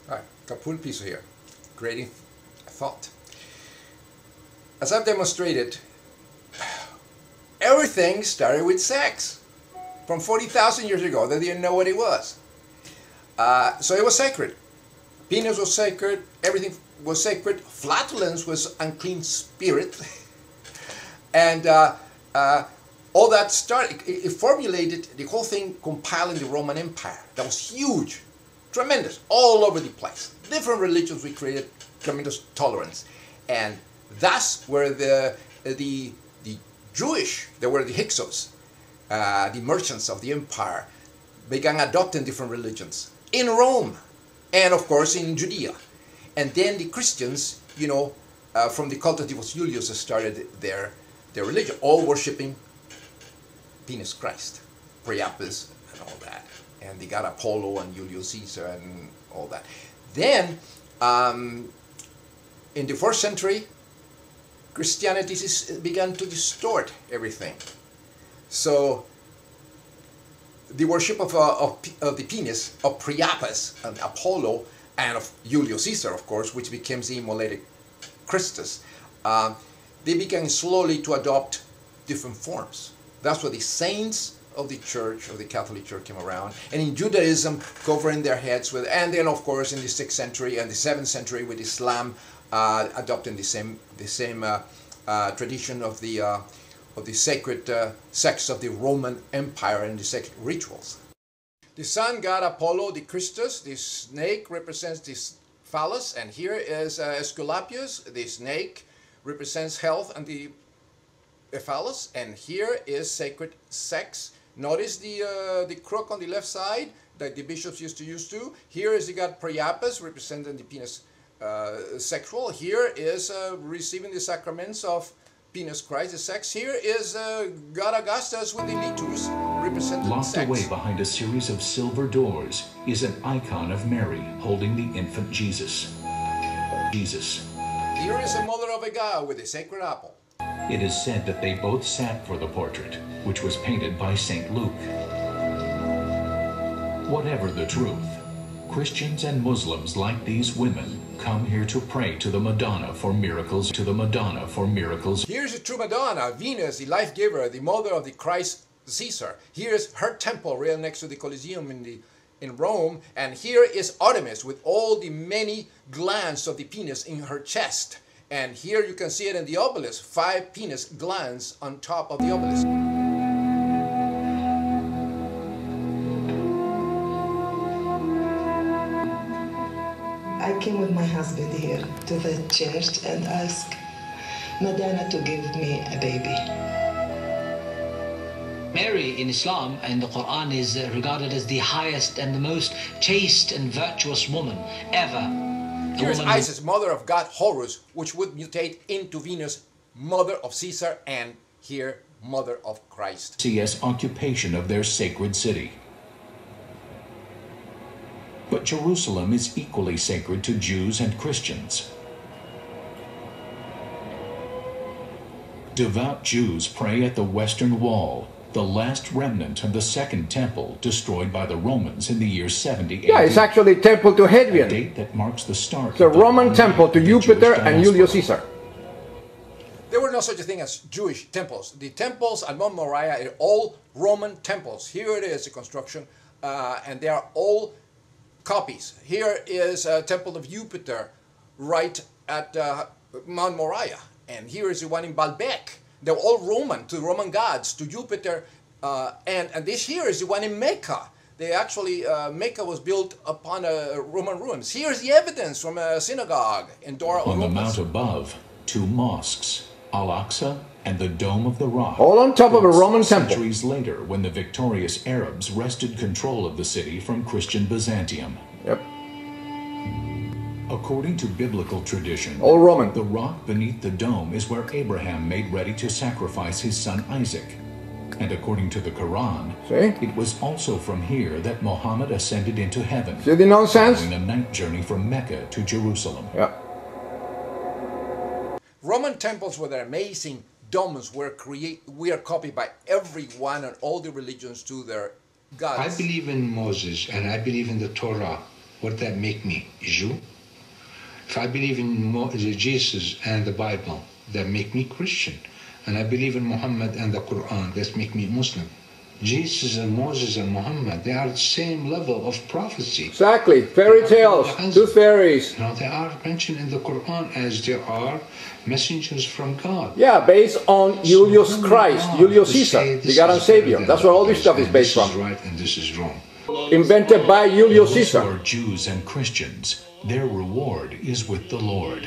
All right, got pulpiso here, creating thought. As I've demonstrated, everything started with sex. From 40,000 years ago, they didn't know what it was. So it was sacred. Penis was sacred, everything was sacred. Flatulence was unclean spirit. And all that started, it formulated, the whole thing compiled in the Roman Empire. That was huge, tremendous, all over the place. Different religions we created, tremendous tolerance. And that's where the Jewish, they were the Hyksos, the merchants of the empire, began adopting different religions in Rome and of course in Judea. And then the Christians, you know, from the cult of Divus Julius started their religion, all worshipping penis Christ, Priapus and all that. And they got Apollo and Julius Caesar and all that. Then in the 4th century, Christianity began to distort everything. So the worship of the penis, of Priapus and Apollo, and of Julius Caesar, of course, which became the immolated Christus, they began slowly to adopt different forms. That's where the saints of the Church, of the Catholic Church, came around. And in Judaism, covering their heads with, and then of course in the 6th century and the 7th century with Islam, adopting the same tradition of the sacred sex of the Roman Empire and the sacred rituals. The sun god Apollo, the Christus, the snake represents this phallus, and here is Aesculapius, the snake represents health and the phallus, and here is sacred sex. Notice the crook on the left side that the bishops used to use too. Here is the god Priapus representing the penis sexual. Here is receiving the sacraments of penis Christ, the sex. Here is God Augustus with the litus, representing Locked sex. away behind a series of silver doors is an icon of Mary holding the infant Jesus. Here is the mother of a god with a sacred apple. It is said that they both sat for the portrait, which was painted by St. Luke. Whatever the truth, Christians and Muslims like these women come here to pray to the Madonna for miracles, Here's the true Madonna, Venus, the life giver, the mother of the Christ Caesar. Here's her temple right next to the Colosseum in Rome, and here is Artemis with all the many glands of the penis in her chest. And here you can see it in the obelisk, 5 penis glands on top of the obelisk. I came with my husband here to the church and asked Madonna to give me a baby. Mary in Islam and the Quran is regarded as the highest and the most chaste and virtuous woman ever. Here's Isis, mother of god Horus, which would mutate into Venus, mother of Caesar, and here, mother of Christ. See as occupation of their sacred city. But Jerusalem is equally sacred to Jews and Christians. Devout Jews pray at the Western Wall, the last remnant of the Second Temple destroyed by the Romans in the year 70 AD. Yeah, it's actually temple to A Hadrian. date that marks the start The of the Roman temple to of the Jupiter Jewish and Julius diaspora. Caesar. There were no such a thing as Jewish temples. The temples at Mount Moriah are all Roman temples. Here it is, the construction, and they are all copies. Here is a temple of Jupiter right at Mount Moriah, and here is the one in Baalbek. They're all Roman, to Roman gods, to Jupiter, and this here is the one in Mecca. They actually, Mecca was built upon Roman ruins. Here's the evidence from a synagogue in Dora On the Olympus. mount above, 2 mosques, Al-Aqsa and the Dome of the Rock. All on top of a built Roman temple. Centuries later, when the victorious Arabs wrested control of the city from Christian Byzantium. Yep. According to biblical tradition, All Roman. the rock beneath the dome is where Abraham made ready to sacrifice his son Isaac. And according to the Quran, See? it was also from here that Muhammad ascended into heaven, See the nonsense? following a night journey from Mecca to Jerusalem. Yeah. Roman temples with their amazing domes were copied by everyone and all the religions to their gods. I believe in Moses and I believe in the Torah. would that make me a Jew? If I believe in Jesus and the Bible, that make me Christian. And I believe in Muhammad and the Quran, that make me Muslim. Jesus and Moses and Muhammad, they are the same level of prophecy. Exactly. Fairy tales, tooth fairies. You know, they are mentioned in the Quran as there are messengers from God. Yeah, based on Julius Christ, Julius Caesar, the God and Savior. That's where all this stuff is based from. This is right and this is wrong. Invented by Julius Those who Caesar. are Jews and Christians, their reward is with the Lord.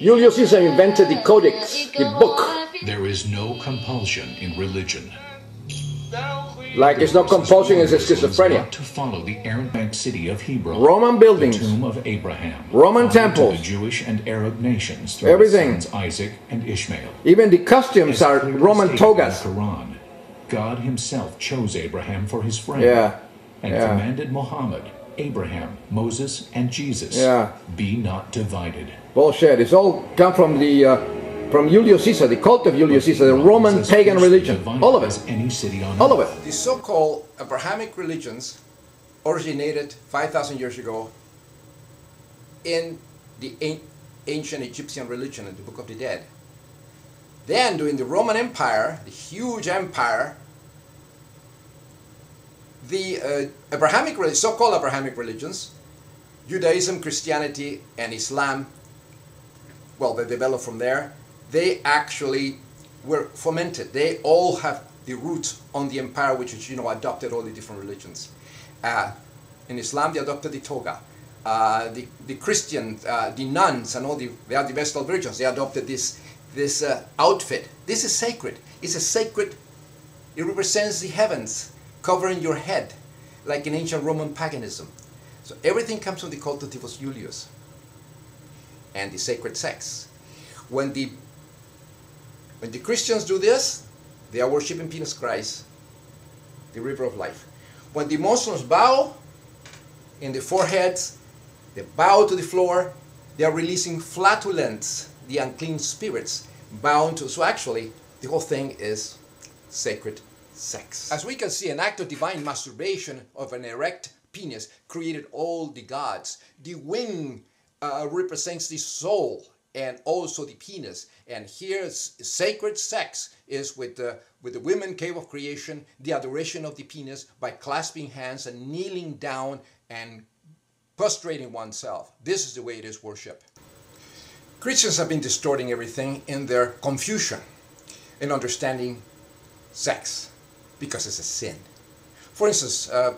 Julius Caesar invented the codex, the book. There is no compulsion in religion. Like it's not compulsion, it's schizophrenia. Want to follow the Aramaic city of Hebron, Roman buildings, the tomb of Abraham, Roman followed to temples, the Jewish and Arab nations through everything. his sons Isaac and Ishmael. Even the costumes are Clearly Roman stated in togas. the Quran, God himself chose Abraham for his friend and Yeah. commanded Muhammad, Abraham, Moses, and Jesus, be not divided. Bullshit. It's all come from the from Julius Caesar, the cult of Julius Caesar, the Roman pagan religion. All of it. Any city on All of earth. it. The so-called Abrahamic religions originated 5,000 years ago in the ancient Egyptian religion in the Book of the Dead. Then during the Roman Empire, the huge empire, the so-called Abrahamic religions, Judaism, Christianity, and Islam, well, they developed from there. They actually were fomented. They all have the roots on the empire, which is, adopted all the different religions. In Islam, they adopted the toga. The Christians, the nuns, and they are the Vestal Virgins. They adopted this outfit. This is sacred. It's a sacred. It represents the heavens covering your head, like in ancient Roman paganism. So everything comes from the cult of Divus Julius and the sacred sex. When the Christians do this, they are worshiping Penis Christ, the river of life. When the Muslims bow in the foreheads, they bow to the floor, they are releasing flatulence, the unclean spirits, bound to. So actually, the whole thing is sacred sex. As we can see, an act of divine masturbation of an erect penis created all the gods. The wing represents the soul and also the penis. And here, sacred sex is with the women cave of creation, the adoration of the penis by clasping hands and kneeling down and prostrating oneself. This is the way it is worship. Christians have been distorting everything in their confusion in understanding sex because it's a sin. For instance, a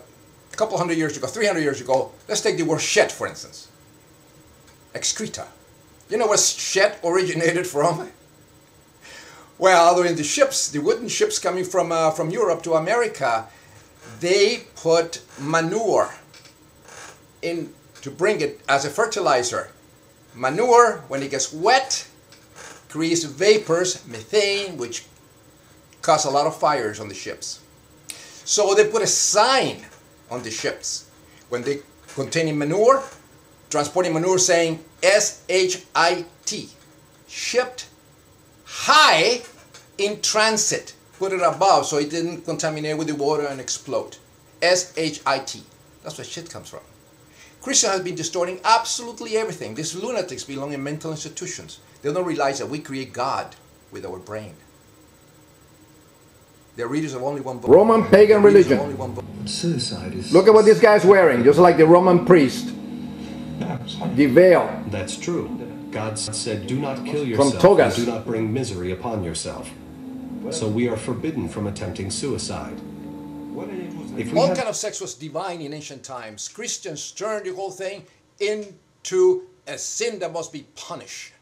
couple hundred years ago, 300 years ago, let's take the word shet, for instance. Excreta. You know where shet originated from? Well, during the ships, the wooden ships coming from Europe to America, they put manure in to bring it as a fertilizer. Manure, when it gets wet, creates vapors, methane, which cause a lot of fires on the ships. So they put a sign on the ships when they containing manure, transporting manure, saying S-H-I-T, shipped high in transit. Put it above so it didn't contaminate with the water and explode. S-H-I-T. That's where shit comes from. Christians have been distorting absolutely everything. These lunatics belong in mental institutions. They don't realize that we create God with our brain. They're readers of only one book. Roman pagan religion. Suicide is... Look at what this guy's wearing, just like the Roman priest. The veil. That's true. God said, do not kill From yourself togas. and do not bring misery upon yourself. So we are forbidden from attempting suicide. If we All have... kind of sex was divine in ancient times. Christians turned the whole thing into a sin that must be punished.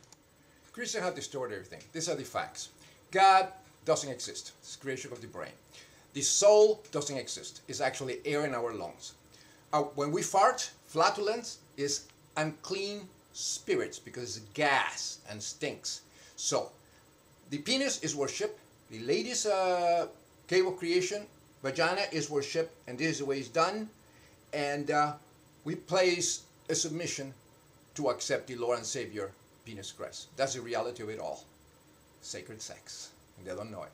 Christians have distorted everything. These are the facts. God doesn't exist. It's creation of the brain. The soul doesn't exist. It's actually air in our lungs. When we fart, flatulence is unclean spirits because it's gas and stinks. So the penis is worship. The ladies' cave of creation, vagina is worship, and this is the way it's done. And we place a submission to accept the Lord and Savior, penis Christ. That's the reality of it all. Sacred sex. And they don't know it.